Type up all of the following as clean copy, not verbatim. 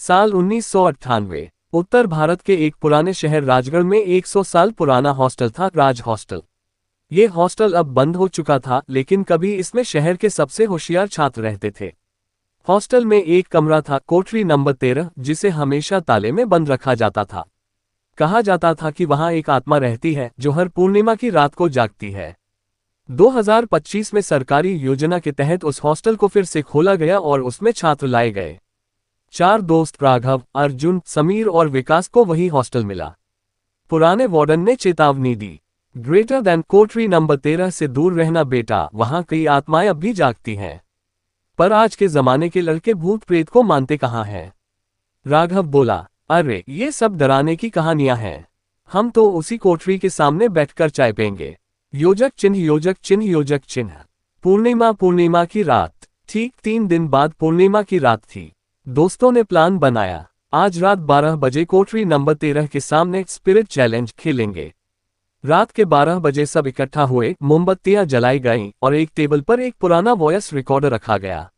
साल 1998। उत्तर भारत के एक पुराने शहर राजगढ़ में 100 साल पुराना हॉस्टल था, राज हॉस्टल। ये हॉस्टल अब बंद हो चुका था, लेकिन कभी इसमें शहर के सबसे होशियार छात्र रहते थे। हॉस्टल में एक कमरा था, कोठरी नंबर 13, जिसे हमेशा ताले में बंद रखा जाता था। कहा जाता था कि वहां एक आत्मा रहती है जो हर पूर्णिमा की रात को जागती है। 2025 में सरकारी योजना के तहत उस हॉस्टल को फिर से खोला गया और उसमें छात्र लाए गए। 4 दोस्त राघव, अर्जुन, समीर और विकास को वही हॉस्टल मिला। पुराने वार्डन ने चेतावनी दी, ग्रेटर देन कोठरी नंबर 13 से दूर रहना बेटा, वहां कई आत्माएं अब भी जागती हैं। पर आज के जमाने के लड़के भूत प्रेत को मानते कहाँ हैं? राघव बोला, अरे ये सब डराने की कहानियां हैं। हम तो उसी कोठरी के सामने बैठकर चाय पेंगे। योजक चिन्ह, योजक चिन्ह, योजक चिन्ह। पूर्णिमा, पूर्णिमा की रात। ठीक 3 दिन बाद पूर्णिमा की रात थी। दोस्तों ने प्लान बनाया, आज रात 12 बजे कोठरी नंबर 13 के सामने स्पिरिट चैलेंज खेलेंगे। रात के 12 बजे सब इकट्ठा हुए, मोमबत्तियां जलाई गईं और एक टेबल पर एक पुराना वॉयस रिकॉर्डर रखा गया।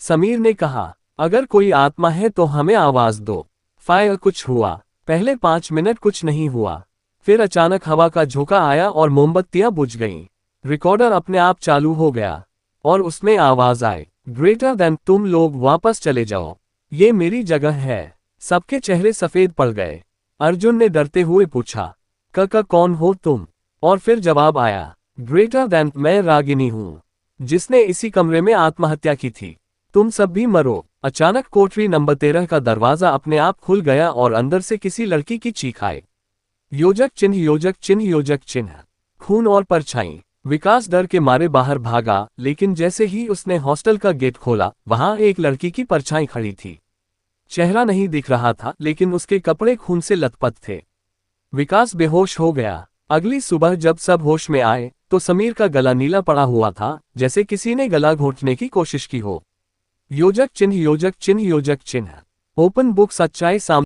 समीर ने कहा, अगर कोई आत्मा है तो हमें आवाज दो। फायर कुछ हुआ। पहले 5 मिनट कुछ नहीं हुआ, फिर अचानक हवा का झोंका आया और मोमबत्तियां बुझ गईं। रिकॉर्डर अपने आप चालू हो गया और उसमें आवाज आई, ग्रेटर देन, तुम लोग वापस चले जाओ, ये मेरी जगह है। सबके चेहरे सफेद पड़ गए। अर्जुन ने डरते हुए पूछा, काका कौन हो तुम? और फिर जवाब आया, ग्रेटर देन, मैं रागिनी हूं, जिसने इसी कमरे में आत्महत्या की थी। तुम सब भी मरो। अचानक कोठरी नंबर 13 का दरवाजा अपने आप खुल गया और अंदर से किसी लड़की की चीख आई, योजक चिन्ह, योजक चिन्ह, योजक चिन्ह। खून और परछाई। विकास डर के मारे बाहर भागा, लेकिन जैसे ही उसने हॉस्टल का गेट खोला, वहां एक लड़की की परछाई खड़ी थी। चेहरा नहीं दिख रहा था, लेकिन उसके कपड़े खून से लथपथ थे। विकास बेहोश हो गया। अगली सुबह जब सब होश में आए, तो समीर का गला नीला पड़ा हुआ था, जैसे किसी ने गला घोंटने की कोशिश की हो। योजक चिन्ह, योजक चिन्ह, योजक चिन्ह। ओपन बुक, सच्चाई सामने